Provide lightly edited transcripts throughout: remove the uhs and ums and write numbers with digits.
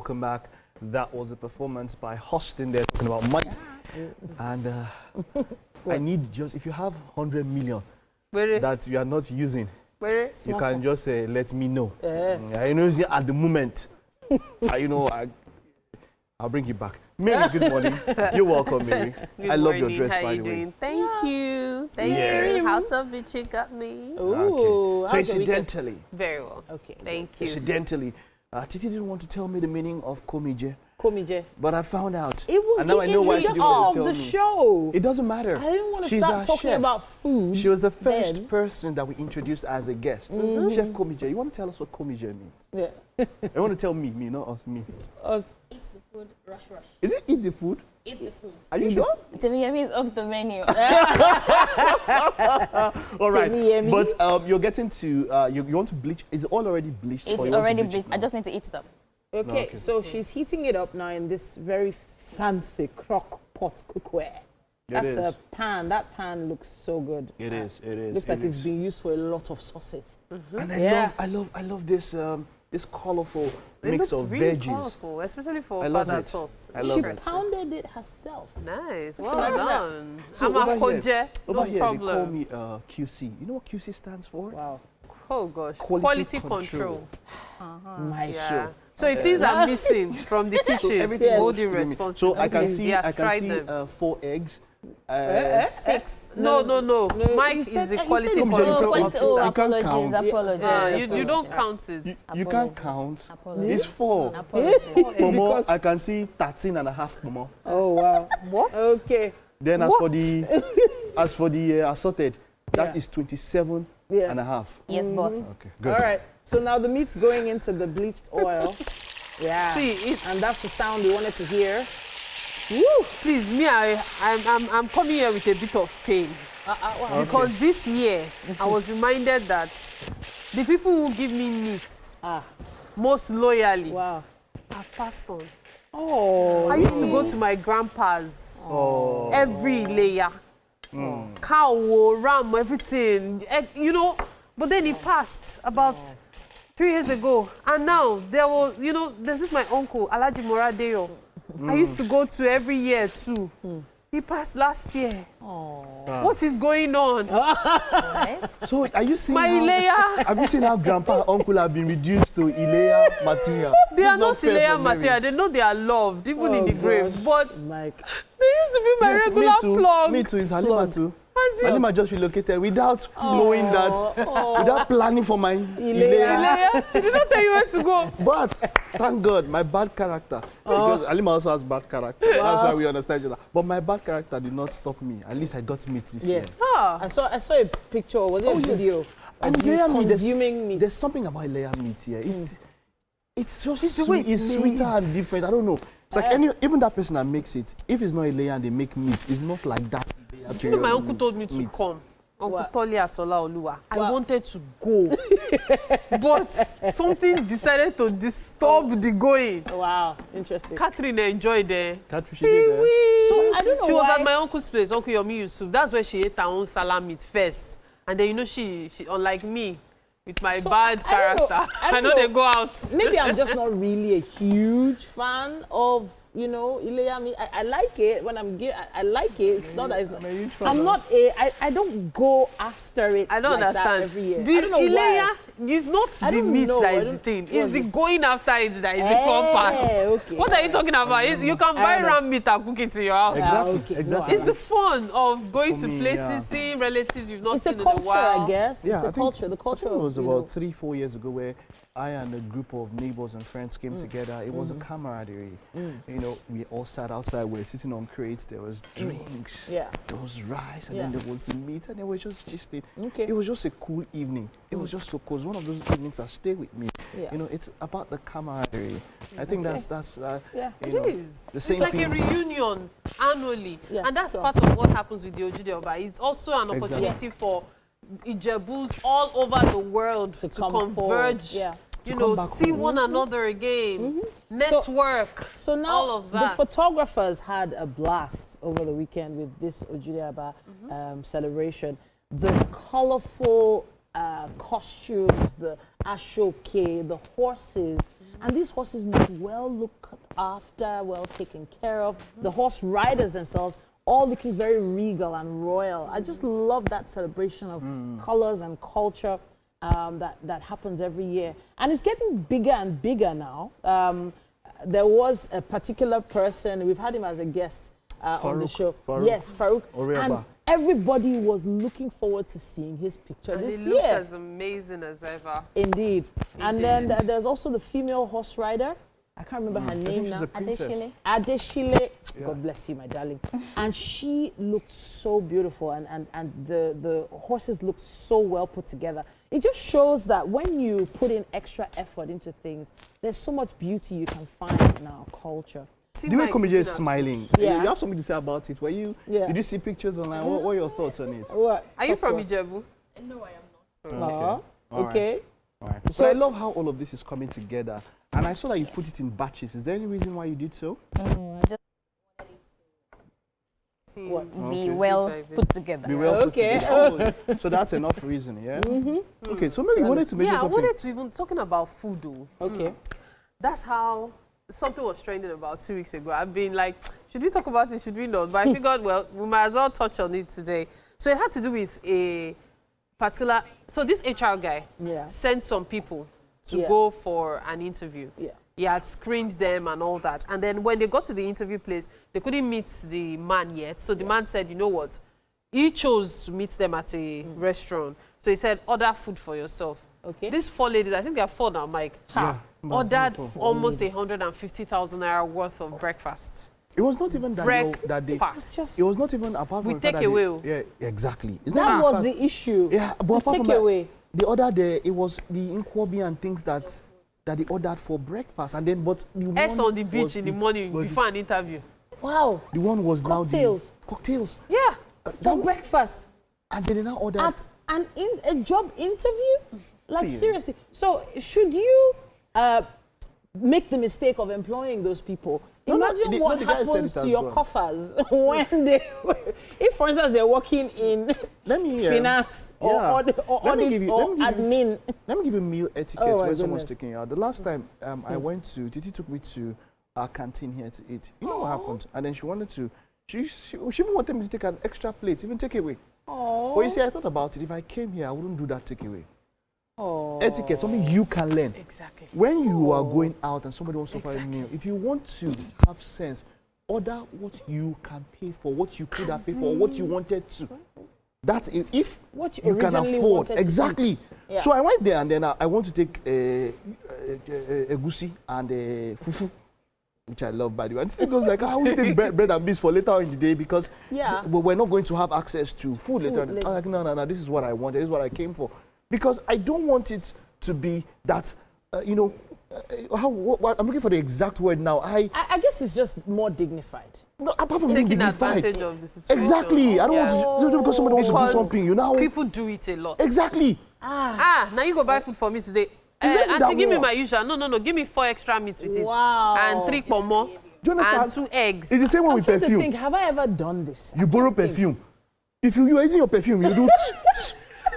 welcome back. That was a performance by Hostin there talking about money. And I need just, if you have 100 million that you are not using, you can just say, let me know. I know at the moment, I'll bring you back. Mary, good morning. You're welcome, Mary. I love your dress, by the way. Thank you. Thank you. House of Vichy got me. Ooh. Okay. So incidentally. Very well. Okay. Thank you. Incidentally, Titi didn't want to tell me the meaning of komije. Komije. But I found out. It was and now I know why she didn't want to tell me. Show. It doesn't matter. I didn't want to start talking about food. She was the first person that we introduced as a guest. Chef Komije. You want to tell us what komije means? Yeah. You want to tell me, not us, me. Us. Eat the food, rush. Is it eat the food? Eat the food. Are you sure? Temi is off the menu. All right. But you're getting to, you want to bleach. Is it all already bleached? It's already bleached. I just need to eat it up. Okay, so she's heating it up now in this very fancy crock pot cookware. That's a pan. That pan looks so good. It is. Looks like it's being used for a lot of sauces. And I love this this colorful mix of really veggies. Colorful, especially for fada sauce. I love it. She pounded it herself. Nice. Well done. So I'm over a here, no they problem. call me QC. You know what QC stands for? Wow. Oh gosh. Quality control. My show. So if things are missing from the kitchen, everything hold you responsible. So I can see 4 eggs. 6. No. Mike is the quality control. Apologies. You don't count it. You can't count. It's 4. Apologies. I can see 13 and a half, Momo. Oh wow. What? Okay. Then as for the assorted, that is 27 and a half. Yes, boss. Okay, good. All right. So now the meat's going into the bleached oil. See, and that's the sound we wanted to hear. Woo! Please, me, I'm coming here with a bit of pain. Because this year, I was reminded that the people who give me meat most loyally are passed on. Oh. I used to go to my grandpa's every layer. Cow, ram, everything, but then he passed about 3 years ago. And now there's this my uncle, Alhaji Moradeyo. I used to go to every year too. He passed last year. What is going on? So are you seeing my Ileya? Have you seen how grandpa, uncle have been reduced to Ileya material? They are not Ileya material. They know they are loved, even in the grave. But Mike. they used to be my regular plug. Me too. Is Halima too? Halima just relocated without knowing that, without planning for my Ileya. She did not tell you where to go. But thank God, my bad character, because Halima also has bad character. That's why we understand each other. But my bad character did not stop me. At least I got meat this year. I saw a picture. Was it a video? And consuming meat. There's something about layer meat here. It's just sweet. It's sweeter and different. I don't know. It's like even that person that makes it, if it's not a layer and they make meat, it's not like that. You know, my uncle told me to come. Uncle Toli Atola Oluwa. I wanted to go. But something decided to disturb the going. Wow, interesting. Catherine enjoyed it. Catfish did there. So I don't know She was at my uncle's place, Uncle Yomi Yusuf. That's where she ate her own salam meat first. And then, she unlike me, with my bad character, I know they go out. Maybe I'm just not really a huge fan of Ileya meat. I like it when I like it. It's not that it's not. I'm not I don't go after it. I don't like understand. That every year. The I don't know Ileya why. is not the meat that is the thing. It's the going after it that is the fun part. Okay. What are you talking about? You can buy ram meat and cook it in your house. Exactly. It's the fun of going to places, seeing relatives you've not seen in a while. It's a culture, I guess. Yeah, it's a culture. The culture it was about 3-4 years ago where I and a group of neighbors and friends came together. It was a camaraderie. We all sat outside. We were sitting on crates. There was drinks. There was rice, and then there was the meat, and they were just gisting. It was just a cool evening. It was just so cool. It was one of those evenings that stay with me. It's about the camaraderie. I think that's it is. The same it's like thing. A reunion annually, and that's part of what happens with the Ojude Oba. It's also an opportunity for Ijebus all over the world to converge. See one another again, network, so now all of that. The photographers had a blast over the weekend with this Ojude Oba celebration. The colorful costumes, the ashoke, the horses. And these horses need well looked after, well taken care of. The horse riders themselves, all looking very regal and royal. I just love that celebration of colors and culture that happens every year. And it's getting bigger and bigger now. There was a particular person, we've had him as a guest on the show. Yes, Farouk. And everybody was looking forward to seeing his picture this year. He looked as amazing as ever. Indeed. And then there's also the female horse rider. I can't remember her name now. Adeshile. Yeah. God bless you, my darling. And she looked so beautiful, and the horses looked so well put together. It just shows that when you put in extra effort into things, there's so much beauty you can find in our culture. The way Komije is smiling, yeah. You have something to say about it. Did you see pictures online? What are your thoughts on it? What? Are you from Ijebu? No, I am not. Okay. All right. So I love how all of this is coming together. And I saw that you put it in batches. Is there any reason why you did so? I just wanted to be well put together. Be well put together. Oh, so that's enough reason, yeah? Okay, so maybe you wanted to mention something. I wanted to even, talking about food though. Okay. That's how something was trending about 2 weeks ago. I've been like, should we talk about it, should we not? But I figured, well, we might as well touch on it today. So it had to do with a particular, so this HR guy sent some people to go for an interview. Yeah. He had screened them and all that. And then when they got to the interview place, they couldn't meet the man yet. So the man said, you know what? He chose to meet them at a restaurant. So he said, order food for yourself. Okay. These 4 ladies, I think they are 4 now, Mike, ordered almost 150,000 naira worth of breakfast. It was not even that they it was not even apart from take away. Yeah, exactly. That was the issue. Yeah, but apart from that, the other day, it was the Nkwobi and things that they ordered for breakfast, and then but the one on the beach in the morning before an interview. Wow. The one was cocktails. Now the cocktails. Yeah. For breakfast. And they now ordered at a job interview. Like seriously. So should you make the mistake of employing those people? Imagine what happens to your coffers when they, if for instance they're working in finance or audit or admin. Let me give you meal etiquette when someone's taking you out. The last time I went to, Titi took me to our canteen here to eat. You know what happened? And then she wanted to, she even wanted me to take an extra plate, even take away. But you see, I thought about it. If I came here, I wouldn't do that takeaway. Etiquette, something you can learn. Exactly. When you are going out and somebody wants to offer a meal, if you want to have sense, order what you can pay for, what you could have paid for, what you wanted to. That's if what you can afford. Exactly. Yeah. So I went there and then I want to take a egusi and a fufu, which I love, by the way. And still goes like, I will take bread and beans for later on in the day because we're not going to have access to food later on. I was like, no, this is what I want. This is what I came for. Because I don't want it to be that, I'm looking for the exact word now. I guess it's just more dignified. No, apart from being dignified. Advantage of the situation. Exactly. I don't want to, because somebody wants to do something, you know. People do it a lot. Exactly. Now you go buy food for me today. Auntie, give me my usual. No, give me 4 extra meats with it. Wow. And 3 pomo. Do you understand? And 2 eggs. It's the same one with perfume. Think, have I ever done this? You borrow perfume. If you are using your perfume, you do...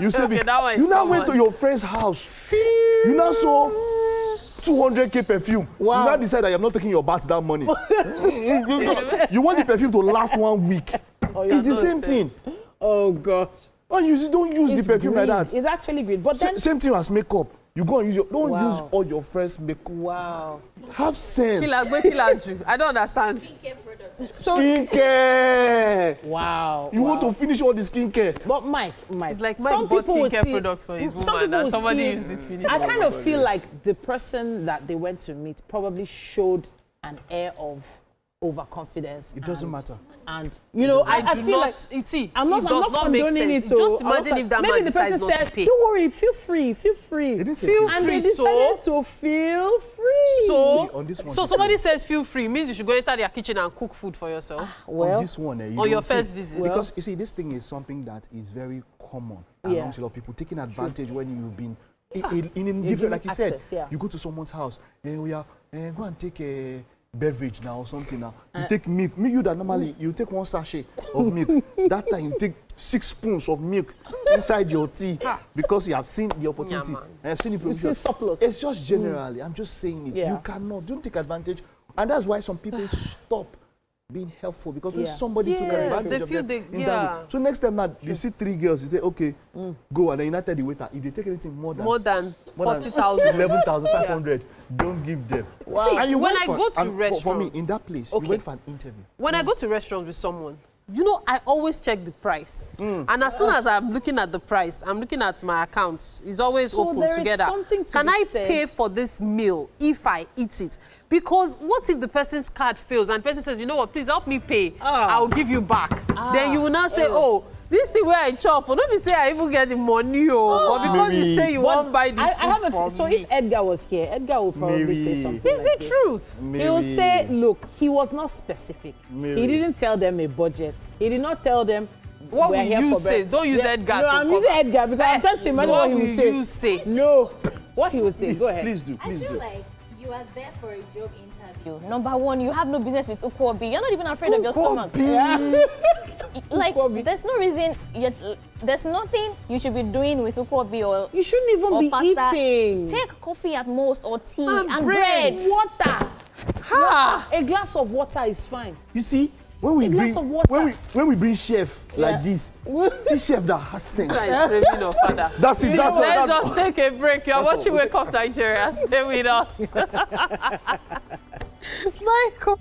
You save it. You now went to your friend's house. You now saw 200K perfume. Wow. You now decide that you're not taking your bath that money. You want the perfume to last 1 week. It's the same thing. Oh, gosh. Don't use the perfume like that. It's actually great. But then same thing as makeup. You go and use don't use all your friends' makeup. Wow. Have sense. I don't understand. Skincare. Wow. You want to finish all the skincare. But Mike. It's like Mike bought skincare products for his woman and somebody used it finish. I kind of feel like the person that they went to meet probably showed an air of overconfidence. It doesn't matter. And I feel like I'm not condoning it. Just imagine if that man decides not to pay. Don't worry, feel free. And they decided to feel free. So somebody says feel free means you should go enter their kitchen and cook food for yourself. On this one, on your first visit. Because you see, this thing is something that is very common amongst a lot of people, taking advantage when you've been in different, like you said, you go to someone's house, go and take a beverage now or something now. You take milk. You that normally you take 1 sachet of milk. That time you take 6 spoons of milk. inside your tea because you have seen the opportunity and have seen the provision. You see surplus. It's just generally. I'm just saying it. Yeah. You cannot. Don't take advantage. And that's why some people stop being helpful because when somebody took advantage of them in that way. So next time now, you see 3 girls, you say, okay, go. And then you not tell the waiter, if they take anything more than 40,000, 11,500, don't give them. Wow. See, and you when I go to restaurants, for me, in that place, you went for an interview. When I go to restaurants with someone, you know, I always check the price. And as soon as I'm looking at the price, I'm looking at my accounts. It's always open together. Can I pay for this meal if I eat it? Because what if the person's card fails and the person says, you know what, please help me pay. I'll give you back. Then you will not say, oh, this thing where I chop, or not be say I even get the money, but because you say you won't buy the food for me. So if Edgar was here, Edgar would probably say something It's like the truth. He will say, look, he was not specific. He didn't tell them a budget. He did not tell them what will you say? Don't use Edgar. No, I'm using Edgar because I'm trying to imagine what he would say. You say? No, what he would say. Go ahead. Please do. I feel like you are there for a job interview. Number one, you have no business with Nkwobi. You're not even afraid of your stomach. Like, there's no reason, there's nothing you should be doing with Nkwobi or you shouldn't even be pasta. eating. Take coffee at most or tea and bread. Water. A glass of water is fine. You see, when we bring chef like this, see chef that has sense. That's it. Let's just take a break. You're watching Wake Up Nigeria. Stay with us. Michael.